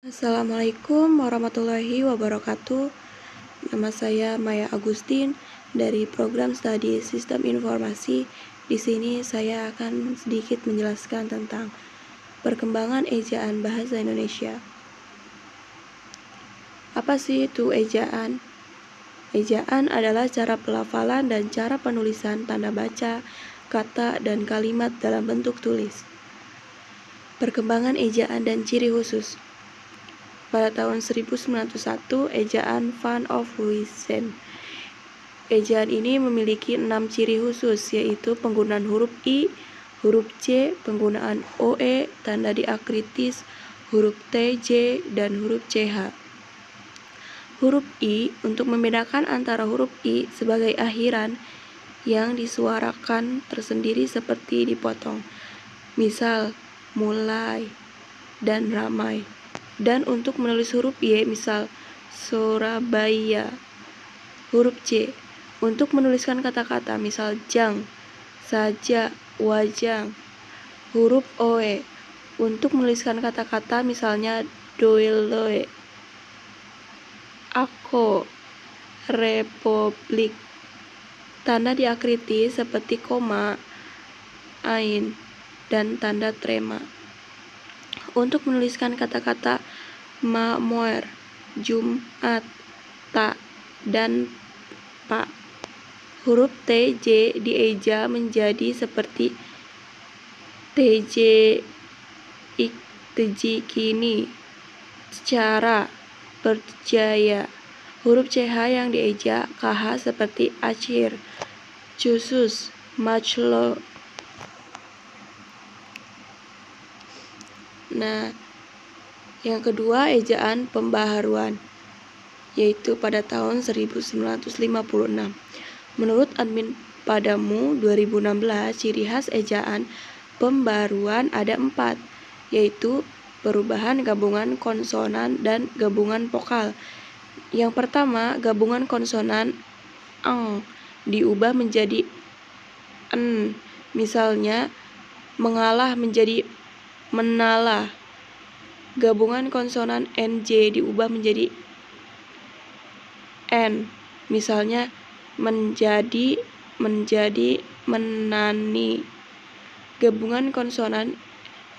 Assalamualaikum warahmatullahi wabarakatuh. Nama saya Maya Agustin dari program studi Sistem Informasi. Di sini saya akan sedikit menjelaskan tentang perkembangan ejaan bahasa Indonesia. Apa sih itu ejaan? Ejaan adalah cara pelafalan dan cara penulisan tanda baca, kata, dan kalimat dalam bentuk tulis. Perkembangan ejaan dan ciri khusus. Pada tahun 1901, ejaan Van of Huysen. Ejaan ini memiliki 6 ciri khusus, yaitu penggunaan huruf I, huruf C, penggunaan OE, tanda diakritis, huruf T, J, dan huruf CH. Huruf I untuk membedakan antara huruf I sebagai akhiran yang disuarakan tersendiri seperti dipotong. Misal, mulai dan ramai. Dan untuk menulis huruf Y, misal Surabaya. Huruf C untuk menuliskan kata-kata, misal jang, saja, wajang. Huruf OE untuk menuliskan kata-kata, misalnya doeloe, ako, republik. Tanda diakritis seperti koma, ain, dan tanda trema. Untuk menuliskan kata-kata ma'moer, Jumat, ta, dan pa. Huruf T, J dieja menjadi seperti TJ, kini, secara, berjaya. Huruf CH yang dieja KH seperti acir, khusus, majlo. Nah, yang kedua ejaan pembaharuan, yaitu pada tahun 1956. Menurut Admin Padamu 2016, ciri khas ejaan pembaharuan ada 4, yaitu perubahan gabungan konsonan dan gabungan vokal. Yang pertama, gabungan konsonan ang diubah menjadi en, misalnya mengalah menjadi menalah. Gabungan konsonan NJ diubah menjadi N, misalnya menjadi menani. Gabungan konsonan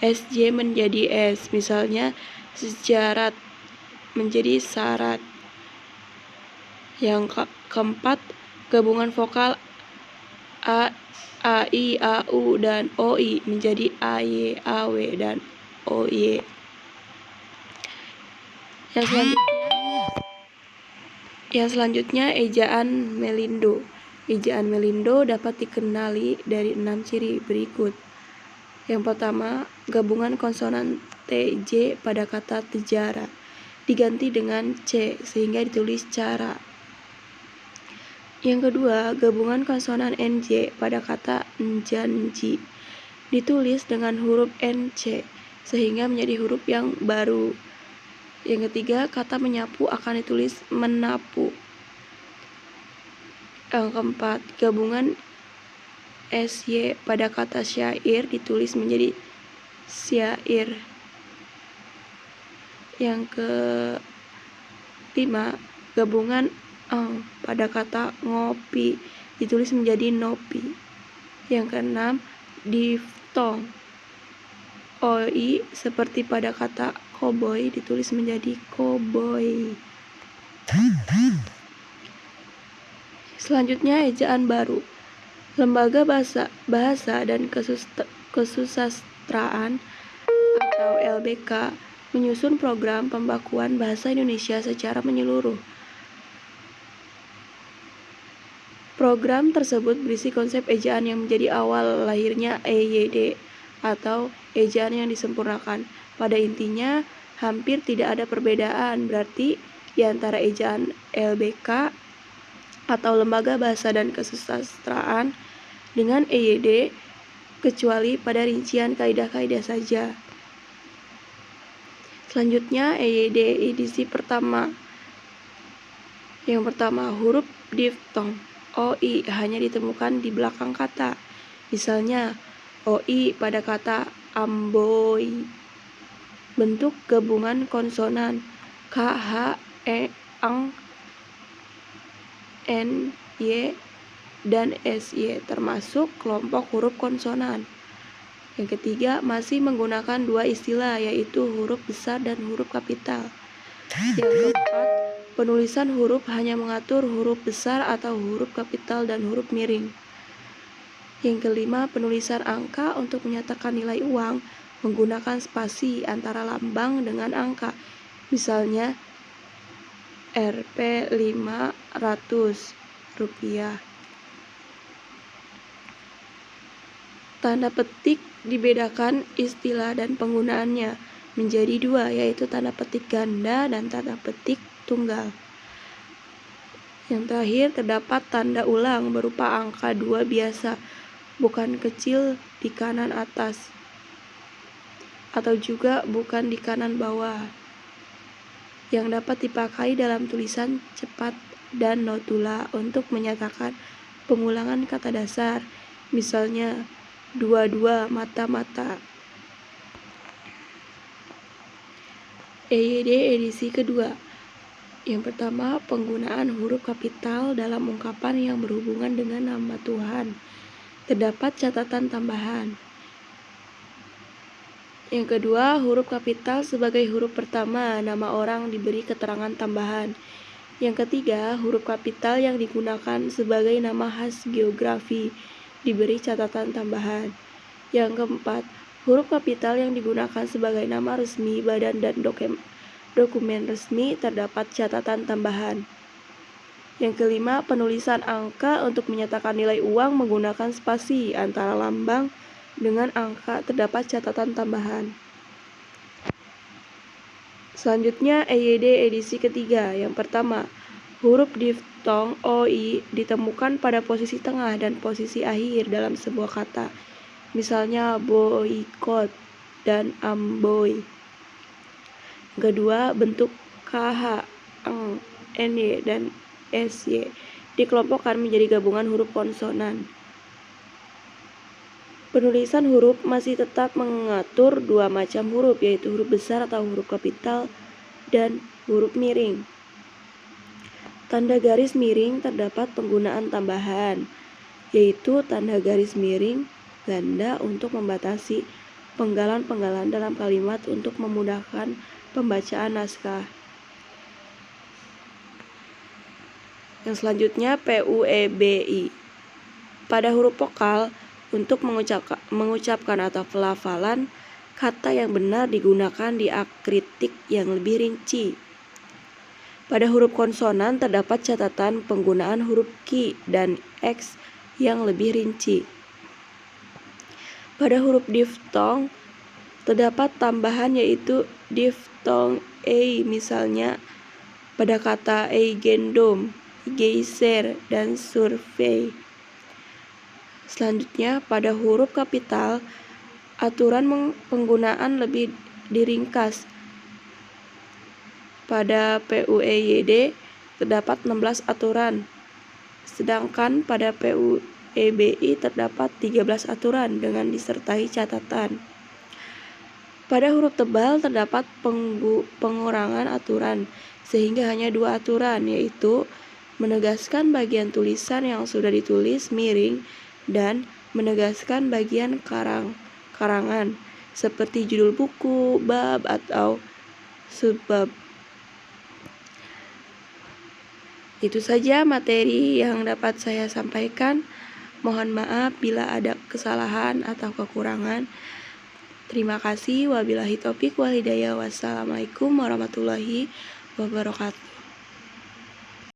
SJ menjadi S, misalnya sejarat menjadi syarat. Yang keempat, gabungan vokal A, AI, AU, dan OI menjadi AY, AW, dan OY. Yang selanjutnya ejaan Melindo. Ejaan Melindo dapat dikenali dari 6 ciri berikut. Yang pertama, gabungan konsonan TJ pada kata tejara diganti dengan C sehingga ditulis cara. Yang kedua, gabungan konsonan NJ pada kata janji ditulis dengan huruf NC sehingga menjadi huruf yang baru. Yang ketiga, kata menyapu akan ditulis menapu. Yang keempat, gabungan SY pada kata syair ditulis menjadi syair. Yang kelima, gabungan ang pada kata ngopi ditulis menjadi nopi. Yang keenam, diftong OI seperti pada kata koboi ditulis menjadi koboi. Selanjutnya ejaan baru. Lembaga Bahasa dan Kesusastraan atau LBK menyusun program pembakuan bahasa Indonesia secara menyeluruh. Program tersebut berisi konsep ejaan yang menjadi awal lahirnya EYD atau ejaan yang disempurnakan. Pada intinya, hampir tidak ada perbedaan berarti di antara ejaan LBK atau Lembaga Bahasa dan Kesusastraan dengan EYD, kecuali pada rincian kaidah-kaidah saja. Selanjutnya, EYD edisi pertama. Yang pertama, huruf diftong OI hanya ditemukan di belakang kata. Misalnya, OI pada kata amboi. Bentuk gabungan konsonan K, H, E, ang, N, Y, dan SY termasuk kelompok huruf konsonan. Yang ketiga, masih menggunakan dua istilah, yaitu huruf besar dan huruf kapital. Yang keempat, penulisan huruf hanya mengatur huruf besar atau huruf kapital dan huruf miring. Yang kelima, penulisan angka untuk menyatakan nilai uang menggunakan spasi antara lambang dengan angka. Misalnya, Rp500. Tanda petik dibedakan istilah dan penggunaannya menjadi dua, yaitu tanda petik ganda dan tanda petik tunggal. Yang terakhir, terdapat tanda ulang berupa angka 2 biasa, bukan kecil di kanan atas, atau juga bukan di kanan bawah, yang dapat dipakai dalam tulisan cepat dan notula untuk menyatakan pengulangan kata dasar. Misalnya, 22 mata-mata. EYD edisi kedua. Yang pertama, penggunaan huruf kapital dalam ungkapan yang berhubungan dengan nama Tuhan. Terdapat catatan tambahan. Yang kedua, huruf kapital sebagai huruf pertama, nama orang diberi keterangan tambahan. Yang ketiga, huruf kapital yang digunakan sebagai nama khas geografi diberi catatan tambahan. Yang keempat, huruf kapital yang digunakan sebagai nama resmi badan dan dokumen resmi terdapat catatan tambahan. Yang kelima, penulisan angka untuk menyatakan nilai uang menggunakan spasi antara lambang dengan angka terdapat catatan tambahan. Selanjutnya, EYD edisi ketiga. Yang pertama, huruf diftong OI ditemukan pada posisi tengah dan posisi akhir dalam sebuah kata. Misalnya boykot dan amboy. Kedua, bentuk KH, ang, NY, dan SY dikelompokkan menjadi gabungan huruf konsonan. Penulisan huruf masih tetap mengatur dua macam huruf, yaitu huruf besar atau huruf kapital dan huruf miring. Tanda garis miring terdapat penggunaan tambahan, yaitu tanda garis miring ganda untuk membatasi penggalan-penggalan dalam kalimat untuk memudahkan pembacaan naskah. Yang selanjutnya, PUEBI. Pada huruf vokal, untuk mengucapkan atau pelafalan, kata yang benar digunakan diakritik yang lebih rinci. Pada huruf konsonan terdapat catatan penggunaan huruf Q dan X yang lebih rinci. Pada huruf diftong terdapat tambahan, yaitu diftong E, misalnya pada kata eigendom, geyser, dan survei. Selanjutnya, pada huruf kapital, aturan penggunaan lebih diringkas. Pada PUEYD terdapat 16 aturan, sedangkan pada PUEBI terdapat 13 aturan dengan disertai catatan. Pada huruf tebal terdapat pengurangan aturan, sehingga hanya 2 aturan, yaitu menegaskan bagian tulisan yang sudah ditulis miring dan menegaskan bagian karangan seperti judul buku, bab, atau subbab. Itu saja materi yang dapat saya sampaikan. Mohon maaf bila ada kesalahan atau kekurangan. Terima kasih. Wabillahi taufiq wal hidayah. Wassalamualaikum warahmatullahi wabarakatuh.